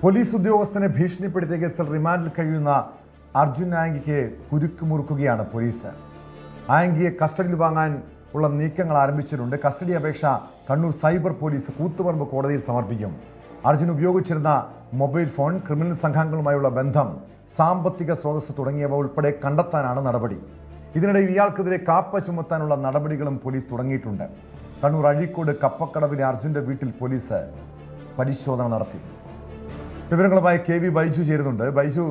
Police ഉദ്യോഗസ്ഥനെ ഭീഷണിപ്പെടുത്തിയ കേസിൽ റിമാൻഡിൽ കഴിയുന്ന അർജുൻ ആയങ്കിക്ക് കുരുക്കുമുറുക്കുകയാണ് പോലീസ്. ആയങ്കിയെ കസ്റ്റഡിയിൽ വാങ്ങാൻ ഉള്ള നീക്കങ്ങൾ ആരംഭിച്ചിട്ടുണ്ട്. കസ്റ്റഡി അപേക്ഷ കണ്ണൂർ സൈബർ പോലീസ് കൂത്തുപറമ്പ് കോടതിയിൽ സമർപ്പിക്കും. അർജുൻ ഉപയോഗിച്ചിരുന്ന മൊബൈൽ ഫോൺ, ക്രിമിനൽ സംഘങ്ങളുമായുള്ള ബന്ധം, സാമ്പത്തിക സ്രോതസ് തുടങ്ങിയവ ഉൾപ്പെടെ കണ്ടെത്താനാണ് നടപടി. ഇതിനിടയിൽ ഇയാൾക്കെതിരെ കാപ്പ ചുമത്താനുള്ള നടപടികളും പോലീസ് തുടങ്ങിയിട്ടുണ്ട്. കണ്ണൂർ അഴീക്കോട് കപ്പക്കടവിലെ അർജുന്റെ വീട്ടിൽ പോലീസ് പരിശോധന നടത്തി. വിവരങ്ങളുമായി KV ബൈജു ചേരുന്നുണ്ട്. ബൈജു,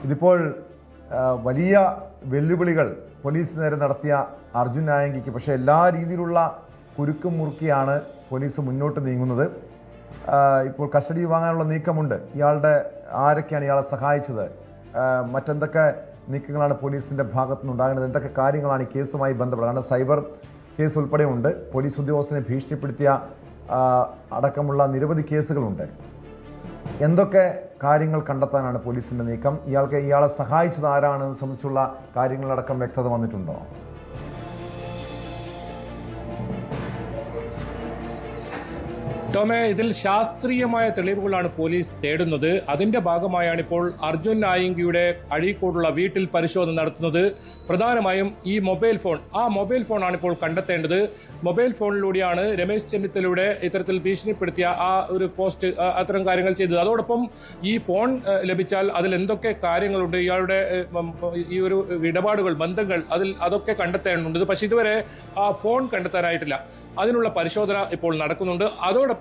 ഇതിപ്പോൾ വലിയ വെല്ലുവിളികൾ പോലീസ് നേരെ നടത്തിയ അർജുൻ ആയങ്കിക്ക് പക്ഷേ എല്ലാ രീതിയിലുള്ള കുരുക്കും മുറുക്കിയാണ് പോലീസ് മുന്നോട്ട് നീങ്ങുന്നത്. ഇപ്പോൾ കസ്റ്റഡി വാങ്ങാനുള്ള നീക്കമുണ്ട്. ആരൊക്കെയാണ് ഇയാളെ സഹായിച്ചത്, മറ്റെന്തൊക്കെ നീക്കങ്ങളാണ് പോലീസിന്റെ ഭാഗത്തുനിന്നുണ്ടാകുന്നത്, എന്തൊക്കെ കാര്യങ്ങളാണ് ഈ കേസുമായി ബന്ധപ്പെട്ടത്? കാരണം സൈബർ കേസ് ഉൾപ്പെടെ ഉണ്ട്, പോലീസ് ഉദ്യോഗസ്ഥനെ ഭീഷണിപ്പെടുത്തിയ അടക്കമുള്ള നിരവധി കേസുകളുണ്ട്. എന്തൊക്കെ കാര്യങ്ങൾ കണ്ടെത്താനാണ് പോലീസിന്റെ നീക്കം? ഇയാളെ സഹായിച്ചത് ആരാണെന്ന് സംബന്ധിച്ചുള്ള കാര്യങ്ങളടക്കം വ്യക്തത വന്നിട്ടുണ്ടോ? ടോമേ, ഇതിൽ ശാസ്ത്രീയമായ തെളിവുകളാണ് പോലീസ് തേടുന്നത്. അതിന്റെ ഭാഗമായാണ് ഇപ്പോൾ അർജുൻ ആയങ്കിയുടെ അഴീക്കോടുള്ള വീട്ടിൽ പരിശോധന നടത്തുന്നത്. പ്രധാനമായും ഈ മൊബൈൽ ഫോൺ ആണ് ഇപ്പോൾ കണ്ടെത്തേണ്ടത്. മൊബൈൽ ഫോണിലൂടെയാണ് രമേശ് ചെന്നിത്തലയുടെ ഇത്തരത്തിൽ ഭീഷണിപ്പെടുത്തിയ ആ ഒരു പോസ്റ്റ്, അത്തരം കാര്യങ്ങൾ ചെയ്തത്. അതോടൊപ്പം ഈ ഫോൺ ലഭിച്ചാൽ അതിൽ എന്തൊക്കെ കാര്യങ്ങളുണ്ട്, ഇയാളുടെ ഈ ഒരു ഇടപാടുകൾ, ബന്ധങ്ങൾ, അതൊക്കെ കണ്ടെത്തേണ്ടതുണ്ട്. പക്ഷെ ഇതുവരെ ആ ഫോൺ കണ്ടെത്താനായിട്ടില്ല. അതിനുള്ള പരിശോധന ഇപ്പോൾ നടക്കുന്നുണ്ട്. അതോടൊപ്പമാണ്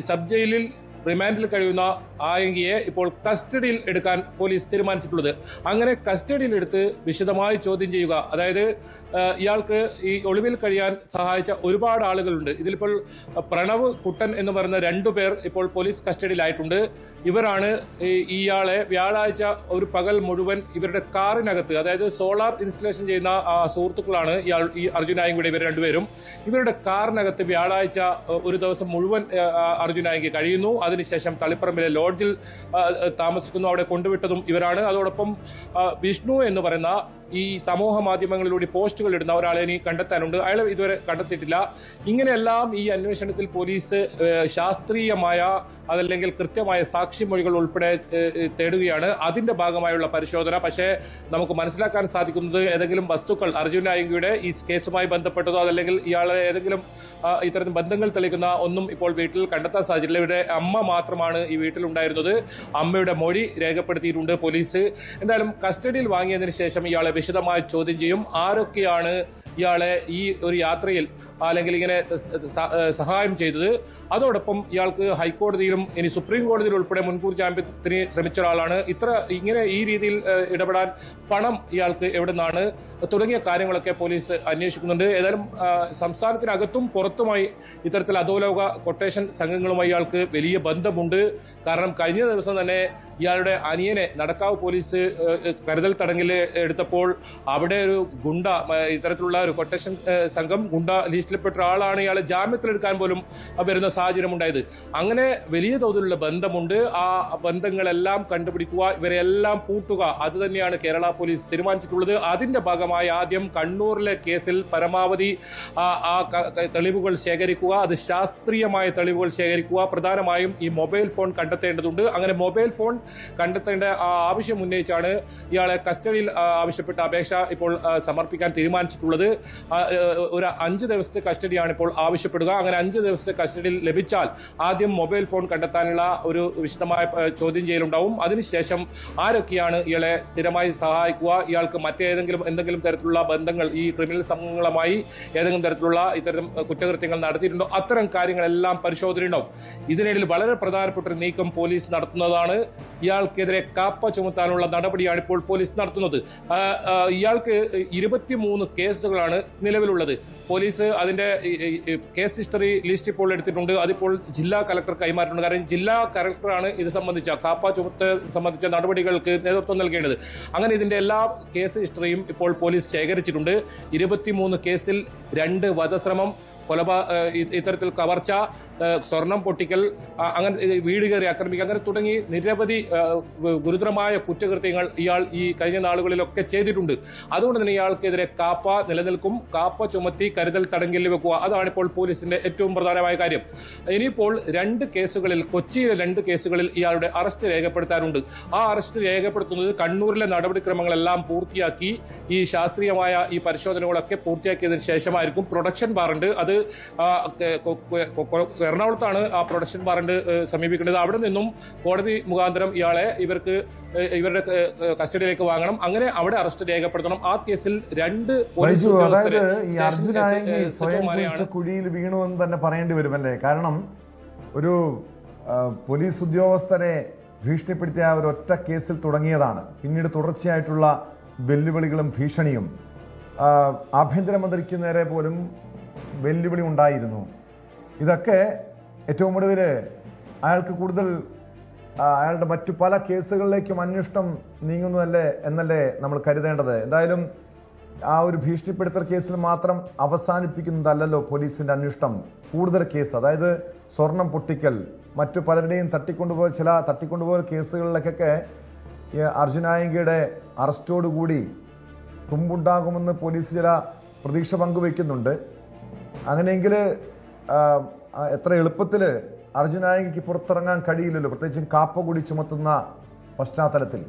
സബ് ജയിലിൽ റിമാൻഡിൽ കഴിയുന്ന ആയങ്കിയെ ഇപ്പോൾ കസ്റ്റഡിയിൽ എടുക്കാൻ പോലീസ് തീരുമാനിച്ചിട്ടുള്ളത്. അങ്ങനെ കസ്റ്റഡിയിൽ എടുത്ത് വിശദമായി ചോദ്യം ചെയ്യുക, അതായത് ഇയാൾക്ക് ഈ ഒളിവിൽ കഴിയാൻ സഹായിച്ച ഒരുപാട് ആളുകളുണ്ട്. ഇതിലിപ്പോൾ പ്രണവ്, കുട്ടൻ എന്ന് പറയുന്ന 2 പേർ ഇപ്പോൾ പോലീസ് കസ്റ്റഡിയിലായിട്ടുണ്ട്. ഇവരാണ് ഇയാളെ വ്യാഴാഴ്ച ഒരു പകൽ മുഴുവൻ ഇവരുടെ കാറിനകത്ത്, അതായത് സോളാർ ഇൻസ്റ്റലേഷൻ ചെയ്യുന്ന സുഹൃത്തുക്കളാണ് ഈ അർജുൻ ആയങ്കിയുടെ ഇവർ 2 പേരും. ഇവരുടെ കാറിനകത്ത് വ്യാഴാഴ്ച ഒരു ദിവസം മുഴുവൻ അർജുൻ ആയങ്കി കഴിയുന്നു. അതിനുശേഷം തളിപ്പറമ്പിലെ ലോഡ്ജിൽ താമസിക്കുന്നു. അവിടെ കൊണ്ടുവിട്ടതും ഇവരാണ്. അതോടൊപ്പം വിഷ്ണു എന്ന് പറയുന്ന ഈ സമൂഹ മാധ്യമങ്ങളിലൂടെ പോസ്റ്റുകൾ ഇടുന്ന ഒരാളെ ഇനി കണ്ടെത്താനുണ്ട്. അയാളെ ഇതുവരെ കണ്ടെത്തിയിട്ടില്ല. ഇങ്ങനെയെല്ലാം ഈ അന്വേഷണത്തിൽ പോലീസ് ശാസ്ത്രീയമായ അതല്ലെങ്കിൽ കൃത്യമായ സാക്ഷിമൊഴികൾ ഉൾപ്പെടെ തേടുകയാണ്. അതിന്റെ ഭാഗമായുള്ള പരിശോധന. പക്ഷേ നമുക്ക് മനസ്സിലാക്കാൻ സാധിക്കുന്നത് ഏതെങ്കിലും വസ്തുക്കൾ അർജുൻ ആയങ്കിയുടെ ഈ കേസുമായി ബന്ധപ്പെട്ടതോ അതല്ലെങ്കിൽ ഇയാളെ ഏതെങ്കിലും ഇത്തരം ബന്ധങ്ങൾ തെളിയിക്കുന്ന ഒന്നും ഇപ്പോൾ വീട്ടിൽ കണ്ടെത്താൻ സാധിച്ചില്ല. ഇവിടെ അമ്മ മാത്രമാണ് ഈ വീട്ടിലുണ്ടായിരുന്നത്. അമ്മയുടെ മൊഴി രേഖപ്പെടുത്തിയിട്ടുണ്ട് പോലീസ്. എന്തായാലും കസ്റ്റഡിയിൽ വാങ്ങിയതിനു ശേഷം ഇയാളെ വിശദമായി ചോദ്യം ചെയ്യും. ആരൊക്കെയാണ് ഇയാളെ ഈ ഒരു യാത്രയിൽ അല്ലെങ്കിൽ ഇങ്ങനെ സഹായം ചെയ്തത്? അതോടൊപ്പം ഇയാൾക്ക് ഹൈക്കോടതിയിലും ഇനി സുപ്രീം കോടതിയിൽ ഉൾപ്പെടെ മുൻകൂർ ജാമ്യത്തിന് ശ്രമിച്ച ഒരാളാണ്. ഇങ്ങനെ ഈ രീതിയിൽ ഇടപെടാൻ പണം ഇയാൾക്ക് എവിടെ നിന്നാണ് തുടങ്ങിയ കാര്യങ്ങളൊക്കെ പോലീസ് അന്വേഷിക്കുന്നുണ്ട്. ഏതായാലും സംസ്ഥാനത്തിനകത്തും പുറത്തുമായി ഇത്തരത്തിൽ അധോലോക കൊട്ടേഷൻ സംഘങ്ങളുമായി ഇയാൾക്ക് വലിയ ബന്ധമുണ്ട്. കാരണം കഴിഞ്ഞ ദിവസം തന്നെ ഇയാളുടെ അനിയനെ നടക്കാവ് പോലീസ് കരുതൽ തടങ്കിൽ എടുത്തപ്പോൾ അവിടെ ഒരു ഇത്തരത്തിലുള്ള ഒരു കൊട്ടേഷൻ സംഘം ലിസ്റ്റിൽപ്പെട്ട ആളാണ് ഇയാളെ ജാമ്യത്തിലെടുക്കാൻ പോലും വരുന്ന സാഹചര്യം ഉണ്ടായത്. അങ്ങനെ വലിയ തോതിലുള്ള ബന്ധമുണ്ട്. ആ ബന്ധങ്ങളെല്ലാം കണ്ടുപിടിക്കുക, ഇവരെല്ലാം പൂട്ടുക, അത് തന്നെയാണ് കേരള പോലീസ് തീരുമാനിച്ചിട്ടുള്ളത്. അതിന്റെ ഭാഗമായി ആദ്യം കണ്ണൂരിലെ കേസിൽ പരമാവധി ആ തെളിവുകൾ ശേഖരിക്കുക, അത് ശാസ്ത്രീയമായ തെളിവുകൾ ശേഖരിക്കുക. പ്രധാനമായും ഈ മൊബൈൽ ഫോൺ കണ്ടെത്തേണ്ടതുണ്ട്. അങ്ങനെ മൊബൈൽ ഫോൺ കണ്ടെത്തേണ്ട ആവശ്യം ഉന്നയിച്ചാണ് ഇയാളെ കസ്റ്റഡിയിൽ ആവശ്യപ്പെട്ട അപേക്ഷ ഇപ്പോൾ സമർപ്പിക്കാൻ തീരുമാനിച്ചിട്ടുള്ളത്. ഒരു 5 ദിവസത്തെ കസ്റ്റഡിയാണ് ഇപ്പോൾ ആവശ്യപ്പെടുക. അങ്ങനെ 5 ദിവസത്തെ കസ്റ്റഡിയിൽ ലഭിച്ചാൽ ആദ്യം മൊബൈൽ ഫോൺ കണ്ടെത്താനുള്ള ഒരു വിശദമായ ചോദ്യം ചെയ്യലുണ്ടാവും. അതിനുശേഷം ആരൊക്കെയാണ് ഇയാളെ സ്ഥിരമായി സഹായിക്കുക, ഇയാൾക്ക് എന്തെങ്കിലും തരത്തിലുള്ള ബന്ധങ്ങൾ ഈ ക്രിമിനൽ സംഘങ്ങളുമായി ഏതെങ്കിലും തരത്തിലുള്ള ഇത്തരം കുറ്റകൃത്യങ്ങൾ നടത്തിയിട്ടുണ്ടോ, അത്തരം കാര്യങ്ങളെല്ലാം പരിശോധനയുണ്ടാവും. ഇതിനിടയിൽ വളരെ പ്രധാനപ്പെട്ട ഒരു നീക്കം പോലീസ് നടത്തുന്നതാണ്. ഇയാൾക്കെതിരെ കാപ്പ ചുമത്താനുള്ള നടപടിയാണ് ഇപ്പോൾ പോലീസ് നടത്തുന്നത്. ഇയാൾക്ക് 23 കേസുകളാണ് നിലവിലുള്ളത്. പോലീസ് അതിന്റെ കേസ് ഹിസ്റ്ററി ലിസ്റ്റ് ഇപ്പോൾ എടുത്തിട്ടുണ്ട്. അതിപ്പോൾ ജില്ലാ കളക്ടർ കൈമാറിയിട്ടുണ്ട്. കാരണം ജില്ലാ കളക്ടറാണ് ഇത് സംബന്ധിച്ച കാപ്പ ചുമത്ത് സംബന്ധിച്ച നടപടികൾക്ക് നേതൃത്വം നൽകേണ്ടത്. അങ്ങനെ ഇതിന്റെ എല്ലാ കേസ് ഹിസ്റ്ററിയും ഇപ്പോൾ പോലീസ് ശേഖരിച്ചിട്ടുണ്ട്. 23 കേസിൽ 2 വധശ്രമം, ഇത്തരത്തിൽ കവർച്ച, സ്വർണം പൊട്ടിക്കൽ, അങ്ങനെ വീട് കയറി ആക്രമിക്കുക, അങ്ങനെ തുടങ്ങി നിരവധി ഗുരുതരമായ കുറ്റകൃത്യങ്ങൾ ഇയാൾ ഈ കഴിഞ്ഞ നാളുകളിലൊക്കെ ചെയ്തിട്ടുണ്ട്. അതുകൊണ്ട് തന്നെ ഇയാൾക്കെതിരെ കാപ്പ നിലനിൽക്കും. കാപ്പ ചുമത്തി കരുതൽ തടങ്കലിൽ വെക്കുക, അതാണ് ഇപ്പോൾ പോലീസിന്റെ ഏറ്റവും പ്രധാനമായ കാര്യം. ഇനിയിപ്പോൾ കൊച്ചിയിലെ 2 കേസുകളിൽ ഇയാളുടെ അറസ്റ്റ് രേഖപ്പെടുത്താനുണ്ട്. ആ അറസ്റ്റ് രേഖപ്പെടുത്തുന്നത് കണ്ണൂരിലെ നടപടിക്രമങ്ങളെല്ലാം പൂർത്തിയാക്കി ഈ ശാസ്ത്രീയമായ ഈ പരിശോധനകളൊക്കെ പൂർത്തിയാക്കിയതിനു ശേഷമായിരിക്കും. പ്രൊഡക്ഷൻ വാറണ്ട്, അത് എറണാകുളത്താണ് ആ പ്രൊഡക്ഷൻ വാറണ്ട് സമീപിക്കേണ്ടത്. അവിടെ നിന്നും കോടതി മുഖാന്തരം ഇവരുടെ കസ്റ്റഡിയിലേക്ക് വാങ്ങണം. അങ്ങനെ അവിടെ അറസ്റ്റ് രേഖപ്പെടുത്തണം. ആ കേസിൽ 2 പോലീസ് ഉദ്യോഗസ്ഥരെ കുഴിയിൽ വീണു എന്ന് തന്നെ പറയേണ്ടി വരുമല്ലേ? കാരണം ഒരു പോലീസ് ഉദ്യോഗസ്ഥരെ ഭീഷണിപ്പെടുത്തിയ ഒരൊറ്റ കേസിൽ തുടങ്ങിയതാണ്. പിന്നീട് തുടർച്ചയായിട്ടുള്ള വെല്ലുവിളികളും ഭീഷണിയും, ആഭ്യന്തരമന്ത്രിക്ക് നേരെ പോലും വെല്ലുവിളി ഉണ്ടായിരുന്നു. ഇതൊക്കെ ഏറ്റവും ഒടുവിൽ അയാൾക്ക് അയാളുടെ മറ്റു പല കേസുകളിലേക്കും അന്വേഷണം എന്നല്ലേ നമ്മൾ കരുതേണ്ടത്. എന്തായാലും ആ ഒരു ഭീഷണിപ്പെടുത്തൽ കേസിൽ മാത്രം അവസാനിപ്പിക്കുന്നതല്ലല്ലോ പോലീസിന്റെ അന്വേഷണം. കൂടുതൽ കേസ്, അതായത് സ്വർണം പൊട്ടിക്കൽ, മറ്റു പലരുടെയും തട്ടിക്കൊണ്ടുപോയ കേസുകളിലേക്കൊക്കെ അർജുൻ ആയങ്കിയുടെ അറസ്റ്റോടുകൂടി തുമ്പുണ്ടാകുമെന്ന് പോലീസ് ചില പ്രതീക്ഷ പങ്കുവയ്ക്കുന്നുണ്ട്. അങ്ങനെയെങ്കിൽ എത്ര എളുപ്പത്തിൽ അർജുൻ ആയങ്കിക്ക് പുറത്തിറങ്ങാൻ കഴിയില്ലല്ലോ, പ്രത്യേകിച്ചും കാപ്പ കൂടി ചുമത്തുന്ന പശ്ചാത്തലത്തിൽ.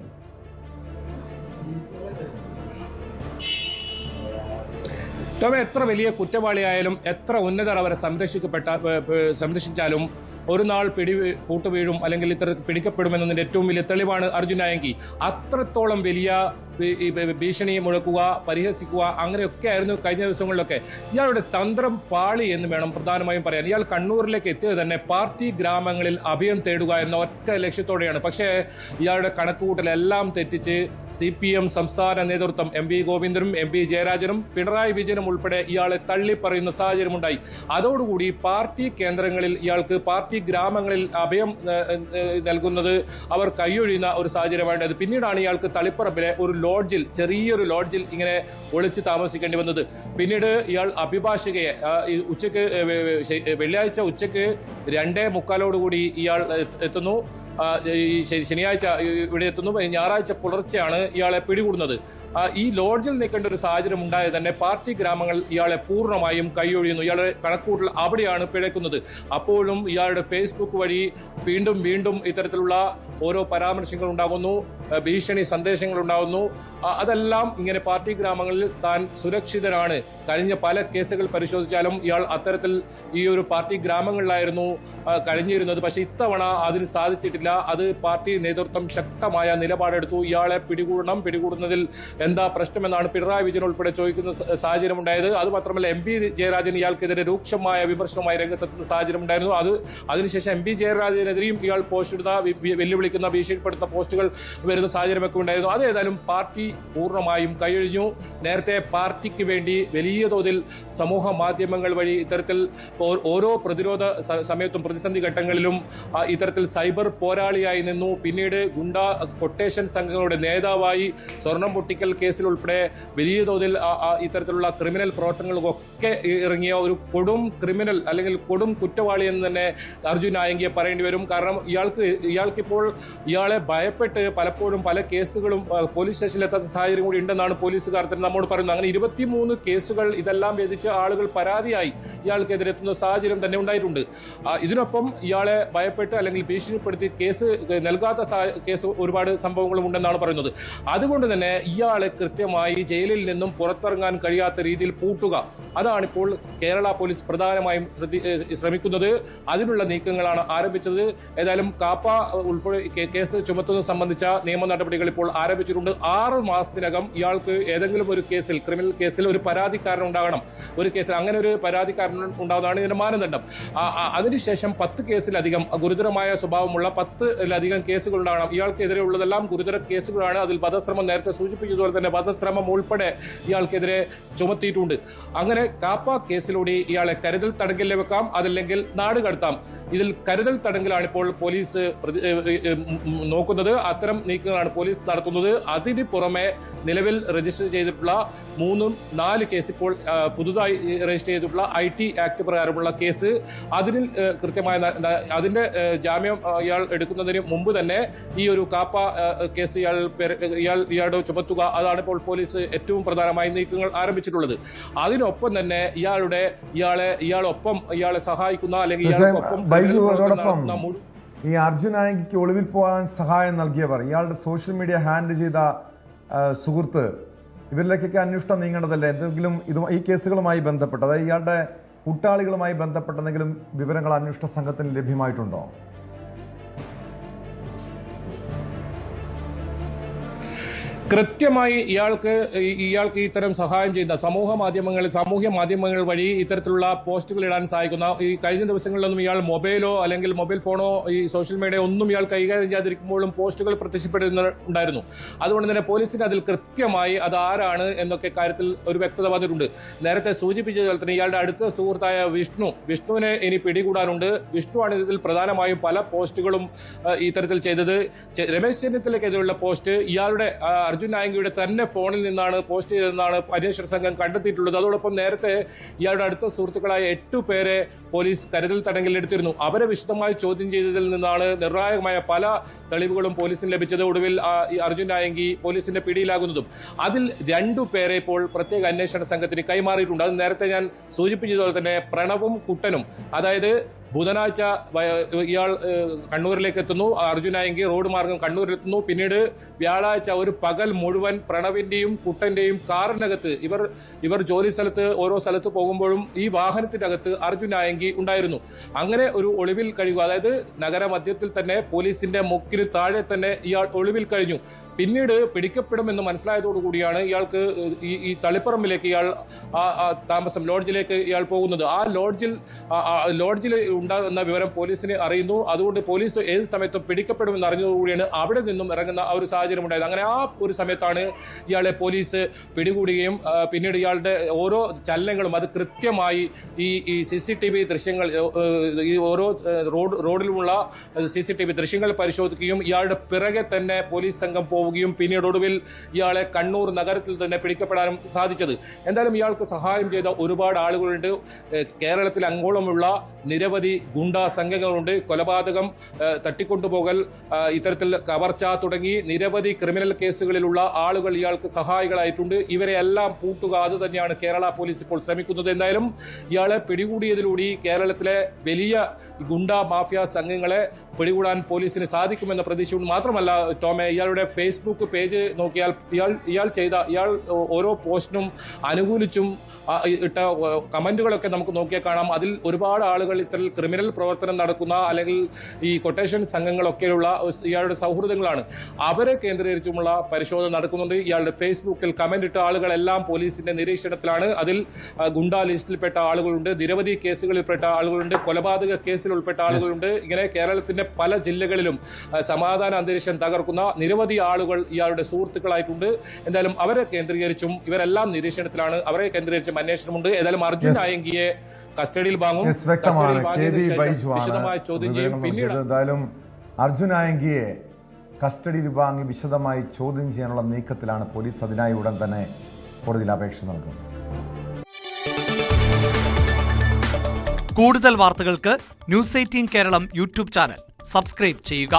എത്ര വലിയ കുറ്റവാളിയായാലും, എത്ര ഉന്നതർ അവരെ സംരക്ഷിച്ചാലും ഒരു നാൾ കൂട്ടുവീഴും, അല്ലെങ്കിൽ ഇത്തരത്തിൽ പിടിക്കപ്പെടുമെന്നതിന്റെ ഏറ്റവും വലിയ തെളിവാണ് അർജുൻ ആയങ്കി. അത്രത്തോളം വലിയ ഭീഷണി മുഴക്കുക, പരിഹസിക്കുക, അങ്ങനെയൊക്കെ ആയിരുന്നു കഴിഞ്ഞ ദിവസങ്ങളിലൊക്കെ. ഇയാളുടെ തന്ത്രം പാളി എന്ന് വേണം പ്രധാനമായും പറയാൻ. ഇയാൾ കണ്ണൂരിലേക്ക് എത്തിയത് തന്നെ പാർട്ടി ഗ്രാമങ്ങളിൽ അഭയം തേടുക എന്ന ഒറ്റ ലക്ഷ്യത്തോടെയാണ്. പക്ഷേ ഇയാളുടെ കണക്കുകൂട്ടലെല്ലാം തെറ്റിച്ച് CPM സംസ്ഥാന നേതൃത്വം MP ഗോവിന്ദനും MP ജയരാജനും പിണറായി വിജയനും ഉൾപ്പെടെ ഇയാളെ തള്ളിപ്പറയുന്ന സാഹചര്യമുണ്ടായി. അതോടുകൂടി പാർട്ടി കേന്ദ്രങ്ങളിൽ ഇയാൾക്ക്, പാർട്ടി ഗ്രാമങ്ങളിൽ അഭയം നൽകുന്നത് അവർ കൈയൊഴിയുന്ന ഒരു സാഹചര്യമായത്. പിന്നീടാണ് ഇയാൾക്ക് തളിപ്പറമ്പിലെ ഒരു ചെറിയൊരു ലോഡ്ജിൽ ഇങ്ങനെ ഒളിച്ച് താമസിക്കേണ്ടി വന്നത്. പിന്നീട് ഇയാൾ അഭിഭാഷകയെ വെള്ളിയാഴ്ച ഉച്ചയ്ക്ക് 2:45 ഇയാൾ എത്തുന്നു. ശനിയാഴ്ച ഇവിടെ എത്തുന്നു. ഞായറാഴ്ച പുലർച്ചെയാണ് ഇയാളെ പിടികൂടുന്നത്. ഈ ലോഡ്ജിൽ നിൽക്കേണ്ട ഒരു സാഹചര്യം ഉണ്ടായത് തന്നെ പാർട്ടി ഗ്രാമങ്ങൾ ഇയാളെ പൂർണ്ണമായും കൈയൊഴിയുന്നു. ഇയാളുടെ കണക്കൂട്ടൽ അവിടെയാണ് പിഴയ്ക്കുന്നത്. അപ്പോഴും ഇയാളുടെ ഫേസ്ബുക്ക് വഴി വീണ്ടും ഇത്തരത്തിലുള്ള ഓരോ പരാമർശങ്ങൾ ഉണ്ടാകുന്നു, ഭീഷണി സന്ദേശങ്ങൾ ഉണ്ടാകുന്നു. അതെല്ലാം ഇങ്ങനെ പാർട്ടി ഗ്രാമങ്ങളിൽ താൻ സുരക്ഷിതനാണ്. കഴിഞ്ഞ പല കേസുകൾ പരിശോധിച്ചാലും ഇയാൾ അത്തരത്തിൽ ഈ ഒരു പാർട്ടി ഗ്രാമങ്ങളിലായിരുന്നു കഴിഞ്ഞിരുന്നത്. പക്ഷെ ഇത്തവണ അതിന് സാധിച്ചിട്ടില്ല. അത് പാർട്ടി നേതൃത്വം ശക്തമായ നിലപാടെടുത്തു. ഇയാളെ പിടികൂടുന്നതിൽ എന്താ പ്രശ്നമെന്നാണ് പിണറായി വിജയൻ ഉൾപ്പെടെ ചോദിക്കുന്ന സാഹചര്യം ഉണ്ടായത്. അത് മാത്രമല്ല MP ജയരാജൻ ഇയാൾക്കെതിരെ രൂക്ഷമായ വിമർശനവുമായി രംഗത്തെത്തുന്ന സാഹചര്യം ഉണ്ടായിരുന്നു. അതിനുശേഷം MP ജയരാജനെതിരെയും ഇയാൾ പോസ്റ്റിടുന്ന, വെല്ലുവിളിക്കുന്ന, ഭീഷണിപ്പെടുത്തുന്ന പോസ്റ്റുകൾ വരുന്ന സാഹചര്യമൊക്കെ ഉണ്ടായിരുന്നു. അത് ഏതായാലും പാർട്ടി പൂർണ്ണമായും കൈയൊഴിഞ്ഞു. നേരത്തെ പാർട്ടിക്ക് വേണ്ടി വലിയ തോതിൽ സമൂഹ മാധ്യമങ്ങൾ വഴി ഇത്തരത്തിൽ ഓരോ പ്രതിരോധ സമയത്തും പ്രതിസന്ധി ഘട്ടങ്ങളിലും ഇത്തരത്തിൽ സൈബർ പോരാളിയായി നിന്നു. പിന്നീട് കൊട്ടേഷൻ സംഘങ്ങളുടെ നേതാവായി, സ്വർണം പൊട്ടിക്കൽ കേസിൽ ഉൾപ്പെടെ വലിയ തോതിൽ ഇത്തരത്തിലുള്ള ക്രിമിനൽ പ്രവർത്തനങ്ങൾക്കൊക്കെ ഇറങ്ങിയ ഒരു കൊടും ക്രിമിനൽ അല്ലെങ്കിൽ കൊടും കുറ്റവാളി എന്ന് തന്നെ അർജുൻ ആയങ്കിയെ പറയേണ്ടി വരും. കാരണം ഇയാൾക്കിപ്പോൾ ഇയാളെ ഭയപ്പെട്ട് പലപ്പോഴും പല കേസുകളും പോലീസ് സ്റ്റേഷനിലെത്താത്ത സാഹചര്യം കൂടി ഉണ്ടെന്നാണ് പോലീസുകാർ തന്നെ നമ്മോട് പറയുന്നത്. അങ്ങനെ 23 കേസുകൾ ഇതെല്ലാം ഭേദിച്ച് ആളുകൾ പരാതിയായി ഇയാൾക്കെതിരെ എത്തുന്ന സാഹചര്യം തന്നെ ഉണ്ടായിട്ടുണ്ട്. ഇതിനൊപ്പം ഇയാളെ ഭയപ്പെട്ട് അല്ലെങ്കിൽ ഭീഷണിപ്പെടുത്തി കേസ് നൽകാത്ത കേസ് ഒരുപാട് സംഭവങ്ങളും ഉണ്ടെന്നാണ് പറയുന്നത്. അതുകൊണ്ട് തന്നെ ഇയാളെ കൃത്യമായി ജയിലിൽ നിന്നും പുറത്തിറങ്ങാൻ കഴിയാത്ത രീതിയിൽ പൂട്ടുക, അതാണിപ്പോൾ കേരള പോലീസ് പ്രധാനമായും ശ്രമിക്കുന്നത്. അതിനുള്ള നീക്കങ്ങളാണ് ആരംഭിച്ചത്. ഏതായാലും കാപ്പ ഉൾപ്പെടെ കേസ് ചുമത്തുന്നത് സംബന്ധിച്ച നിയമ നടപടികൾ ഇപ്പോൾ ആരംഭിച്ചിട്ടുണ്ട്. 6 മാസത്തിനകം ഇയാൾക്ക് ഏതെങ്കിലും ഒരു കേസിൽ, ക്രിമിനൽ കേസിൽ ഒരു പരാതിക്കാരൻ ഉണ്ടാകണം. ഒരു കേസിൽ അങ്ങനെ ഒരു പരാതിക്കാരൻ ഉണ്ടാകുന്നതാണ് ഇതിന്റെ മാനദണ്ഡം. അതിനുശേഷം 10 കേസിലധികം ഗുരുതരമായ സ്വഭാവമുള്ള 10-ലധികം കേസുകൾ ഉണ്ടാകണം. ഇയാൾക്കെതിരെ ഉള്ളതെല്ലാം ഗുരുതര കേസുകളാണ്. അതിൽ വധശ്രമം, നേരത്തെ സൂചിപ്പിച്ചതുപോലെ തന്നെ വധശ്രമം ഉൾപ്പെടെ ഇയാൾക്കെതിരെ ചുമത്തിയിട്ടുണ്ട്. അങ്ങനെ കാപ്പ കേസിലൂടെ ഇയാളെ കരുതൽ തടങ്കലിൽ വെക്കാം, അതല്ലെങ്കിൽ നാട് കടത്താം. ഇതിൽ കരുതൽ തടങ്കലാണ് ഇപ്പോൾ പോലീസ് നോക്കുന്നത്. അത്തരം നീക്കങ്ങളാണ് പോലീസ് നടത്തുന്നത്. അതിന് പുറമെ നിലവിൽ രജിസ്റ്റർ ചെയ്തിട്ടുള്ള 3-4 കേസ് ഇപ്പോൾ പുതുതായി രജിസ്റ്റർ ചെയ്തിട്ടുള്ള IT ആക്ട് പ്രകാരമുള്ള കേസ്, അതിൽ കൃത്യമായ അതിന്റെ ജാമ്യം ഇയാൾ എടുക്കുന്നതിന് മുമ്പ് തന്നെ ഈ ഒരു കാപ്പ കേസ് ഇയാളുടെ ചുമത്തുക, അതാണ് ഇപ്പോൾ പോലീസ് ഏറ്റവും പ്രധാനമായി നീക്കങ്ങൾ ആരംഭിച്ചിട്ടുള്ളത്. അതിനൊപ്പം തന്നെ ഇയാളെ സഹായിക്കുന്ന അല്ലെങ്കിൽ ഈ അർജുൻ ആയങ്കിക്ക് ഒളിവിൽ പോകാൻ സഹായം നൽകിയവർ, ഇയാളുടെ സോഷ്യൽ മീഡിയ ഹാൻഡിൽ ചെയ്ത സുഹൃത്ത്, ഇവരിലേക്കൊക്കെ അന്വേഷണം നീങ്ങേണ്ടതല്ലേ? എന്തെങ്കിലും ഈ കേസുകളുമായി ബന്ധപ്പെട്ട്, അതായത് ഇയാളുടെ കൂട്ടാളികളുമായി ബന്ധപ്പെട്ട എന്തെങ്കിലും വിവരങ്ങൾ അന്വേഷണ സംഘത്തിന് ലഭ്യമായിട്ടുണ്ടോ? കൃത്യമായി ഇയാൾക്ക് ഇത്തരം സഹായം ചെയ്യുന്ന സാമൂഹ്യ മാധ്യമങ്ങൾ വഴി ഇത്തരത്തിലുള്ള പോസ്റ്റുകൾ ഇടാൻ സഹായിക്കുന്ന, ഈ കഴിഞ്ഞ ദിവസങ്ങളിലൊന്നും ഇയാൾ മൊബൈലോ അല്ലെങ്കിൽ മൊബൈൽ ഫോണോ ഈ സോഷ്യൽ മീഡിയ ഒന്നും ഇയാൾ കൈകാര്യം ചെയ്യാതിരിക്കുമ്പോഴും പോസ്റ്റുകൾ പ്രത്യക്ഷപ്പെടുന്നുണ്ടായിരുന്നു. അതുകൊണ്ട് തന്നെ പോലീസിന് അതിൽ കൃത്യമായി അത് ആരാണ് എന്നൊക്കെ കാര്യത്തിൽ ഒരു വ്യക്തത വന്നിട്ടുണ്ട്. നേരത്തെ സൂചിപ്പിച്ചതുപോലെ തന്നെ ഇയാളുടെ അടുത്ത സുഹൃത്തായ വിഷ്ണുവിനെ ഇനി പിടികൂടാനുണ്ട്. വിഷ്ണുവാണ് ഇതിൽ പ്രധാനമായും പല പോസ്റ്റുകളും ഇത്തരത്തിൽ ചെയ്തത്. രമേശ് ചെന്നിത്തലയ്ക്കെതിരെയുള്ള പോസ്റ്റ് ഇയാളുടെ അർജുൻ ആയങ്കിയുടെ തന്നെ ഫോണിൽ നിന്നാണ് പോസ്റ്റ് ചെയ്തതെന്നാണ് അന്വേഷണ സംഘം കണ്ടെത്തിയിട്ടുള്ളത്. അതോടൊപ്പം നേരത്തെ ഇയാളുടെ അടുത്ത സുഹൃത്തുക്കളായ 8 പേരെ പോലീസ് കരുതൽ തടങ്കലിലെടുത്തിരുന്നു. അവരെ വിശദമായി ചോദ്യം ചെയ്തതിൽ നിന്നാണ് നിർണായകമായ പല തെളിവുകളും പോലീസിന് ലഭിച്ചത്. ഒടുവിൽ അർജുൻ ആയങ്കി പോലീസിന്റെ പിടിയിലാകുന്നതും. അതിൽ 2 പേരെ ഇപ്പോൾ പ്രത്യേക അന്വേഷണ സംഘത്തിന് കൈമാറിയിട്ടുണ്ട്. അത് നേരത്തെ ഞാൻ സൂചിപ്പിച്ചതുപോലെ തന്നെ പ്രണവും കുട്ടനും, അതായത് ബുധനാഴ്ച ഇയാൾ കണ്ണൂരിലേക്ക് എത്തുന്നു, അർജുൻ ആയങ്കി റോഡ് മാർഗം കണ്ണൂരിലെത്തുന്നു. പിന്നീട് വ്യാഴാഴ്ച ഒരു പകൽ മുഴുവൻ പ്രണവിന്റെയും കുട്ടന്റെയും കാറിനകത്ത് ഇവർ ജോലി സ്ഥലത്ത് ഓരോ സ്ഥലത്ത് പോകുമ്പോഴും ഈ വാഹനത്തിന്റെ അകത്ത് അർജുൻ ആയങ്കി ഉണ്ടായിരുന്നു. അങ്ങനെ ഒരു ഒളിവിൽ കഴിയുക, അതായത് നഗരമധ്യത്തിൽ തന്നെ പോലീസിന്റെ മുക്കിന് താഴെ തന്നെ ഇയാൾ ഒളിവിൽ കഴിഞ്ഞു. പിന്നീട് പിടിക്കപ്പെടുമെന്ന് മനസ്സിലായതോടുകൂടിയാണ് ഇയാൾക്ക് ഈ തളിപ്പറമ്പിലേക്ക് ഇയാൾ താമസം ലോഡ്ജിലേക്ക് ഇയാൾ പോകുന്നത്. ആ ലോഡ്ജിൽ ഉണ്ടാകുന്ന വിവരം പോലീസിന് അറിയുന്നു. അതുകൊണ്ട് പോലീസ് ഏത് സമയത്തും പിടിക്കപ്പെടുമെന്ന് അറിഞ്ഞതോടുകൂടിയാണ് അവിടെ നിന്നും ഇറങ്ങുന്ന ഒരു സാഹചര്യം ഉണ്ടായത്. അങ്ങനെ ആ ഒരു സമയത്താണ് ഇയാളെ പോലീസ് പിടികൂടുകയും പിന്നീട് ഇയാളുടെ ഓരോ ചലനങ്ങളും അത് കൃത്യമായി ഈ CCTV ദൃശ്യങ്ങൾ, ഈ ഓരോ റോഡിലുമുള്ള CCTV ദൃശ്യങ്ങൾ പരിശോധിക്കുകയും ഇയാളുടെ പിറകെ തന്നെ പോലീസ് സംഘം പോവുകയും പിന്നീട് ഒടുവിൽ ഇയാളെ കണ്ണൂർ നഗരത്തിൽ തന്നെ പിടിക്കപ്പെടാനും സാധിച്ചത്. എന്തായാലും ഇയാൾക്ക് സഹായം ചെയ്ത ഒരുപാട് ആളുകളുണ്ട്. കേരളത്തിൽ അങ്ങോളമുള്ള നിരവധി ഗുണ്ടാ സംഘങ്ങളുണ്ട്. കൊലപാതകം, തട്ടിക്കൊണ്ടുപോകൽ, ഇത്തരത്തിൽ കവർച്ച തുടങ്ങി നിരവധി ക്രിമിനൽ കേസുകളിലുള്ള ആളുകൾ ഇയാൾക്ക് സഹായികളായിട്ടുണ്ട്. ഇവരെ എല്ലാം പൂട്ടുക, അത് തന്നെയാണ് കേരള പോലീസ് ഇപ്പോൾ ശ്രമിക്കുന്നത്. എന്തായാലും ഇയാളെ പിടികൂടിയതിലൂടെ കേരളത്തിലെ വലിയ ഗുണ്ടാ മാഫിയ സംഘങ്ങളെ പിടികൂടാൻ പോലീസിന് സാധിക്കുമെന്ന പ്രതീക്ഷയുണ്ട്. മാത്രമല്ല ടോമെ, ഇയാളുടെ ഫേസ്ബുക്ക് പേജ് നോക്കിയാൽ ഇയാൾ ഓരോ പോസ്റ്റിനും അനുകൂലിച്ചും ഇട്ട കമന്റുകളൊക്കെ നമുക്ക് നോക്കിയാൽ കാണാം. അതിൽ ഒരുപാട് ആളുകൾ ഇത്തരം ക്രിമിനൽ പ്രവർത്തനം നടക്കുന്ന അല്ലെങ്കിൽ ഈ കൊട്ടേഷൻ സംഘങ്ങളൊക്കെയുള്ള ഇയാളുടെ സൗഹൃദങ്ങളാണ്. അവരെ കേന്ദ്രീകരിച്ചുമുള്ള പരിശോധന നടക്കുന്നുണ്ട്. ഇയാളുടെ ഫേസ്ബുക്കിൽ കമന്റ് ഇട്ട ആളുകളെല്ലാം പോലീസിന്റെ നിരീക്ഷണത്തിലാണ്. അതിൽ ഗുണ്ടാ ലിസ്റ്റിൽപ്പെട്ട ആളുകളുണ്ട്, നിരവധി കേസുകളിൽപ്പെട്ട ആളുകളുണ്ട്, കൊലപാതക കേസിൽ ഉൾപ്പെട്ട ആളുകളുണ്ട്. ഇങ്ങനെ കേരളത്തിന്റെ പല ജില്ലകളിലും സമാധാന അന്തരീക്ഷം തകർക്കുന്ന നിരവധി ആളുകൾ ഇയാളുടെ സുഹൃത്തുക്കളായിട്ടുണ്ട്. എന്തായാലും അവരെ കേന്ദ്രീകരിച്ചും ഇവരെല്ലാം നിരീക്ഷണത്തിലാണ്. അവരെ കേന്ദ്രീകരിച്ചും അന്വേഷണമുണ്ട്. ഏതായാലും അർജുൻ ആയങ്കിയെ കസ്റ്റഡിയിൽ വാങ്ങും. വിശദമായി ചോദ്യം ചെയ്യും. പിന്നീട് എന്തായാലും അർജുൻ ആയങ്കിയെ കസ്റ്റഡിയിൽ വാങ്ങി വിശദമായി ചോദ്യം ചെയ്യാനുള്ള നീക്കത്തിലാണ് പോലീസ്. അതിനായി ഉടൻ തന്നെ കോടതിയിൽ അപേക്ഷ നൽകുന്നത്. കൂടുതൽ വാർത്തകൾക്ക് News 18 കേരളം യൂട്യൂബ് ചാനൽ സബ്സ്ക്രൈബ് ചെയ്യുക.